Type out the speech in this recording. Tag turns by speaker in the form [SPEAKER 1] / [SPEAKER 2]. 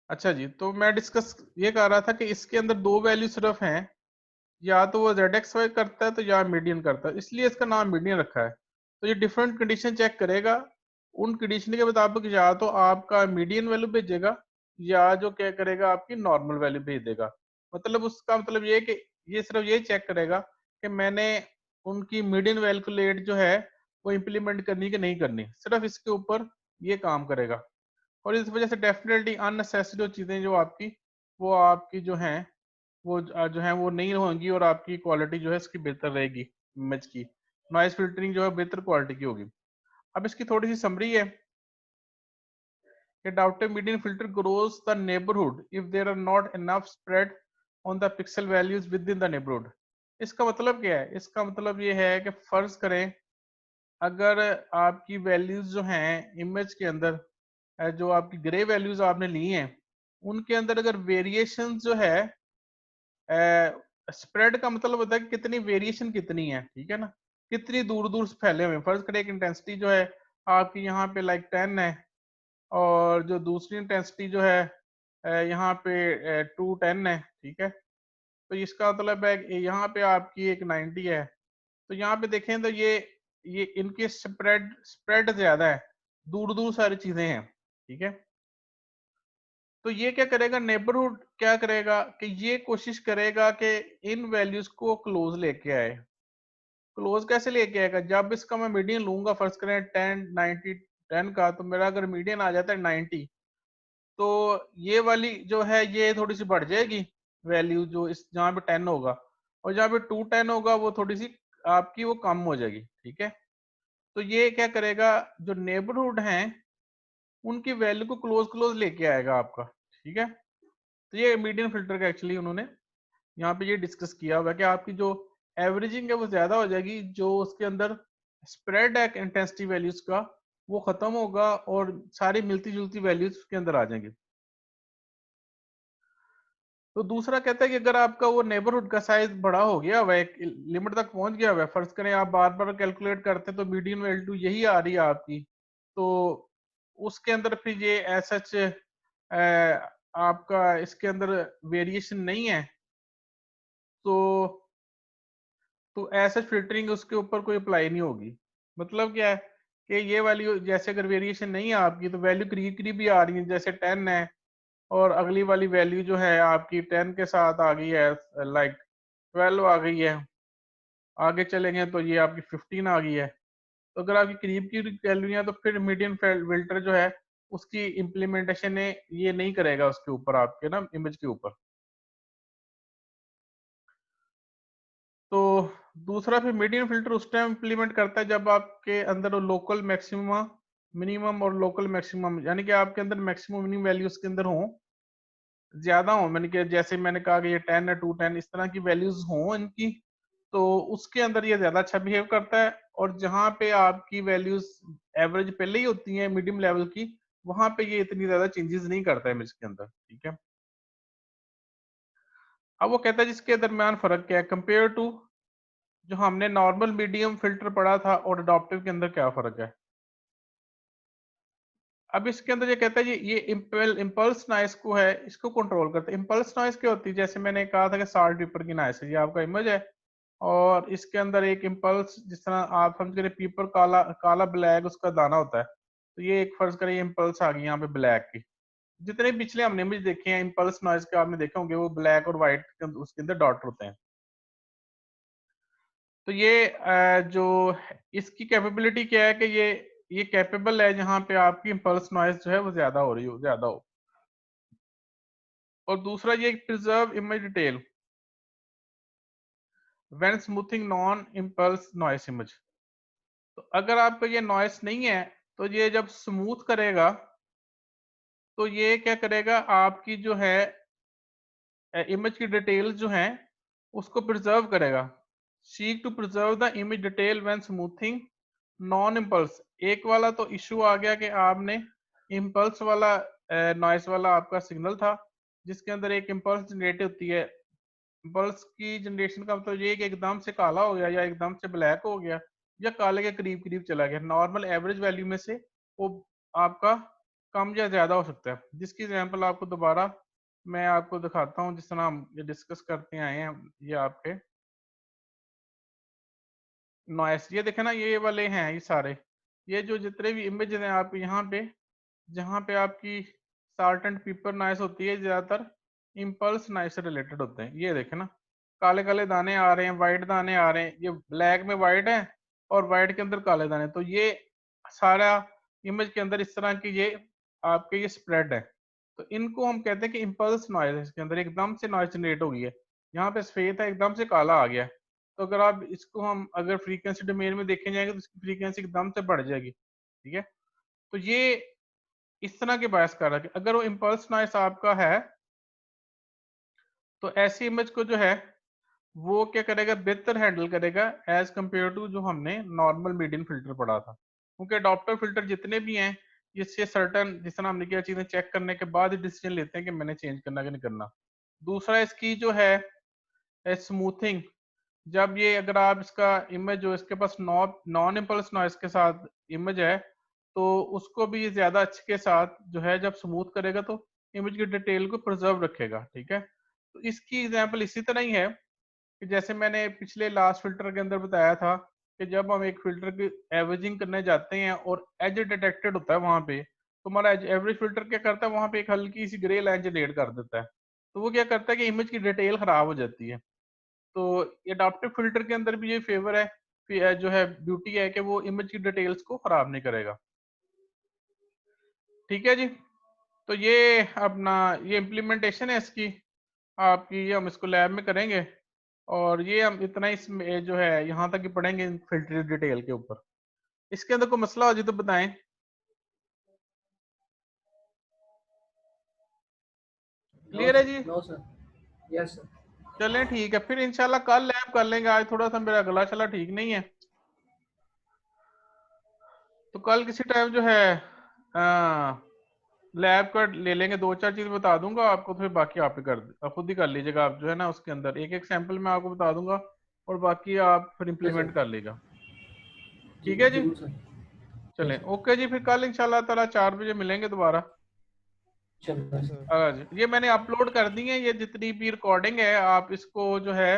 [SPEAKER 1] अच्छा जी, तो मैं डिस्कस ये कर रहा था कि इसके अंदर 2 वैल्यू सिर्फ हैं, या तो वो ZXY करता है तो या मीडियन करता है, इसलिए इसका नाम मीडियन रखा है। तो ये डिफरेंट कंडीशन चेक करेगा, उन कंडीशन के मुताबिक या तो आपका मीडियन वैल्यू भेजेगा या जो क्या करेगा आपकी नॉर्मल वैल्यू भेज देगा। मतलब उसका मतलब ये है कि ये सिर्फ ये चेक करेगा कि मैंने उनकी मीडियन वैल्यूलेट जो है वो इम्प्लीमेंट करनी कि नहीं करनी, सिर्फ इसके ऊपर ये काम करेगा। और इस वजह से डेफिनेटली अननेसेसरी जो चीज़ें जो आपकी वो आपकी जो हैं वो जो है वो नहीं होंगी और आपकी क्वालिटी जो है इसकी बेहतर रहेगी इमेज की। नॉइज़ फ़िल्टरिंग जो है बेहतर क्वालिटी की होगी। अब इसकी थोड़ी-सी समरी है कि adaptive median filter grows the neighborhood if there are not enough spread on the pixel values within the neighborhood। इसका मतलब क्या है? इसका मतलब ये है कि फ़र्ज़ करें अगर आपकी वैल्यूज़ जो हैं इमेज के अंदर जो आपकी ग्रे वैल्यूज़ आपने ली हैं, उनके अंदर अगर वेरिएशंस जो है स्प्रेड का मतलब होता है कि कितनी वेरिएशन कितनी है, ठीक है ना? कितनी दूर-दूर से फैले हुए हैं। फ़र्ज़ करें एक इंटेंसिटी जो है आपकी यहाँ पे लाइक 10 है और जो दूसरी इंटेंसिटी जो है यहाँ पे 210 है, ठीक है? तो इसका मतलब है कि यहाँ पे आपकी एक 90 है। तो यहाँ पे देखें तो ये इनकी स्प्रेड स्प्रेड ज़्यादा है, दूर-दूर सारी चीज़ें हैं, ठीक है? तो ये क्या करेगा नेबरहुड क्या करेगा कि ये कोशिश करेगा कि इन वैल्यूज को क्लोज लेके आए। क्लोज कैसे लेके आएगा? जब इसका मैं मीडियन लूंगा फर्स्ट करें 10 90 10 का, तो मेरा अगर मीडियन आ जाता है 90, तो ये वाली जो है ये थोड़ी सी बढ़ जाएगी वैल्यू, जो इस जहाँ पे 10 होगा, और जहाँ पे 210 होगा वो थोड़ी सी आपकी वो कम हो जाएगी, ठीक है? तो ये क्या करेगा जो नेबरहुड हैं उनकी वैल्यू को क्लोज क्लोज लेके आएगा आपका, ठीक है? तो ये मीडियन फिल्टर का एक्चुअली उन्होंने यहाँ पे ये डिस्कस किया हुआ है कि आपकी जो एवरेजिंग है वो ज्यादा हो जाएगी, जो उसके अंदर स्प्रेड है इंटेंसिटी वैल्यूज का वो खत्म होगा और सारी मिलती जुलती वैल्यूज उसके अंदर आ जाएंगी। तो दूसरा कहता है कि अगर आपका वो नेबरहुड का साइज बड़ा हो गया हुआ है, एक लिमिट तक पहुंच गया हुआ है, फर्ज करें आप बार बार कैलकुलेट करते हैं तो मीडियन वैल्यू यही आ रही है आपकी, तो उसके अंदर फिर ये ऐसा आपका इसके अंदर वेरिएशन नहीं है, तो ऐसा फिल्टरिंग उसके ऊपर कोई अप्लाई नहीं होगी। मतलब क्या है कि ये वैल्यू जैसे अगर वेरिएशन नहीं है आपकी तो वैल्यू करीब करीब भी आ रही है, जैसे 10 है और अगली वाली वैल्यू जो है आपकी 10 के साथ आ गई है लाइक 12 आ गई है, आगे चलेंगे तो ये आपकी 15 आ गई है। तो अगर आपकी करीब की वैल्यू है तो फिर मीडियन फिल्टर जो है उसकी इम्प्लीमेंटेशन ये नहीं करेगा उसके ऊपर आपके ना इमेज के ऊपर। तो दूसरा फिर मीडियन फिल्टर उस टाइम इम्प्लीमेंट करता है जब आपके अंदर लोकल मैक्सिमम मिनिमम और लोकल मैक्सिमम, यानी कि आपके अंदर मैक्सिमम मिनिमम वैल्यूज के अंदर हो ज्यादा हो, मैंने कि जैसे मैंने कहा कि ये 10 है 210 इस तरह की वैल्यूज हो इनकी, तो उसके अंदर ये ज्यादा अच्छा बिहेव करता है। और जहाँ पे आपकी वैल्यूज एवरेज पहले ही होती हैं मीडियम लेवल की, वहां पे ये इतनी ज्यादा चेंजेस नहीं करता है इमेज के अंदर, ठीक है? अब वो कहता है जिसके दरमियान फर्क क्या है कंपेयर टू जो हमने नॉर्मल मीडियम फिल्टर पढ़ा था और अडॉप्टिव के अंदर क्या फर्क है। अब इसके अंदर ये कहता है ये इम्पल्स नॉइस को है इसको कंट्रोल करता है। इम्पल्स नॉइस क्या होती है? जैसे मैंने कहा था कि साल्ट पेपर की नॉइस है, ये आपका इमेज है और इसके अंदर एक इम्पल्स जिस तरह आप समझ करें पेपर काला काला ब्लैक उसका दाना होता है, तो ये एक फर्ज करें इम्पल्स आ गई यहाँ पे ब्लैक की। जितने पिछले हमने इमेज देखे हैं इम्पल्स नॉइस के आपने देखे होंगे वो ब्लैक और व्हाइट उसके अंदर डॉट होते हैं। तो ये जो इसकी कैपेबिलिटी क्या है कि ये कैपेबल है जहाँ पे आपकी इम्पल्स नॉइस जो है वो ज्यादा हो रही हो ज्यादा हो। और दूसरा ये preserve image detail when smoothing non impulse noise image. तो अगर आपका ये नॉइस नहीं है तो ये जब स्मूथ करेगा तो ये क्या करेगा आपकी जो है इमेज की डिटेल्स जो हैं उसको प्रिजर्व करेगा। Seek to preserve the image detail when smoothing non impulse. एक वाला तो इशू आ गया कि आपने इम्पल्स वाला नॉइस वाला आपका सिग्नल था जिसके अंदर एक इम्पल्स जनरेट होती है। इम्पल्स की जनरेशन का मतलब ये है कि एकदम से काला हो गया या एकदम से ब्लैक हो गया या काले के करीब करीब चला गया, नॉर्मल एवरेज वैल्यू में से वो आपका कम या ज्यादा हो सकता है, जिसकी एग्जांपल आपको दोबारा मैं आपको दिखाता हूँ, जिस तरह हम ये डिस्कस करते आए हैं। ये आपके नॉइस, ये देखे ना, ये वाले हैं ये सारे, ये जो जितने भी इमेज हैं आप यहाँ पे, जहाँ पे आपकी साल्ट एंड पेपर नॉइस होती है, ज्यादातर इम्पल्स नॉइस से रिलेटेड होते हैं। ये देखे ना, काले काले दाने आ रहे हैं, वाइट दाने आ रहे हैं, ये ब्लैक में वाइट है और वाइट के अंदर काले दाने, तो ये सारा इमेज के अंदर इस तरह की ये आपके ये स्प्रेड है। तो इनको हम कहते हैं कि इम्पल्स नॉइस है, इसके अंदर एकदम से नॉइस जनरेट हो गई है। यहाँ पे सफेद है, एकदम से काला आ गया है। तो अगर आप इसको हम अगर फ्रीक्वेंसी डोमेन में देखे जाएंगे तो इसकी फ्रीक्वेंसी एकदम से बढ़ जाएगी, ठीक है। तो ये इस तरह के बायस कर रहा है। अगर वो इम्पल्स नॉइस आपका है तो ऐसी इमेज को जो है वो क्या करेगा, बेहतर हैंडल करेगा एज कंपेयर टू जो हमने नॉर्मल मीडियन फिल्टर पढ़ा था। क्योंकि अडॉप्टर फिल्टर जितने भी हैं, इससे सर्टन जिस तरह हमने क्या चीजें चेक करने के बाद ही डिसीजन लेते हैं कि मैंने चेंज करना कि नहीं करना। दूसरा इसकी जो है स्मूथिंग, जब ये अगर आप इसका इमेज जो इसके पास नॉन इम्पल्स नॉइस के साथ इमेज है, तो उसको भी ज्यादा अच्छे के साथ जो है जब स्मूथ करेगा तो इमेज की डिटेल को प्रिजर्व रखेगा, ठीक है। तो इसकी एग्जांपल इसी तरह ही है कि जैसे मैंने पिछले लास्ट फिल्टर के अंदर बताया था कि जब हम एक फिल्टर की एवरेजिंग करने जाते हैं और एज डिटेक्टेड होता है वहां पे, तो हमारा एवरेज फिल्टर क्या करता है, वहां पे एक हल्की सी ग्रे लाइन जनरेट कर देता है। तो वो क्या करता है कि इमेज की डिटेल खराब हो जाती है। तो एडाप्टिव फिल्टर के अंदर भी ये फेवर है, जो है ब्यूटी है कि वो इमेज की डिटेल्स को खराब नहीं करेगा, ठीक है जी। तो ये अपना ये इम्प्लीमेंटेशन है इसकी आपकी, ये हम इसको लैब में करेंगे और ये हम इतना इसमें जो है यहाँ तक ही पढ़ेंगे फिल्टर डिटेल के ऊपर। इसके अंदर कोई मसला हो जी तो बताएं।
[SPEAKER 2] नो
[SPEAKER 1] क्लियर है
[SPEAKER 2] सर,
[SPEAKER 1] जी?
[SPEAKER 2] No sir, yes sir.
[SPEAKER 1] चलें ठीक है, फिर इंशाल्लाह कल लैब कर लेंगे। आज थोड़ा सा मेरा गला शला ठीक नहीं है, तो कल किसी टाइम जो है लैब का ले लेंगे। दो चार चीज बता दूंगा आपको, तो फिर बाकी आप ही आप खुद ही कर लीजिएगा। आप जो है ना उसके अंदर एक एक सैंपल मैं आपको बता दूंगा और बाकी आप फिर
[SPEAKER 2] यस सर,
[SPEAKER 1] इम्प्लीमेंट कर लीजिएगा,
[SPEAKER 2] जी
[SPEAKER 1] ठीक है जी।
[SPEAKER 2] जरूर सर।
[SPEAKER 1] चलें
[SPEAKER 2] यस सर,
[SPEAKER 1] ओके जी, फिर कल इंशाल्लाह ताला 4 बजे मिलेंगे दोबारा।
[SPEAKER 2] चलो सर।
[SPEAKER 1] जी ये मैंने अपलोड कर दी है, ये जितनी भी रिकॉर्डिंग है आप इसको जो है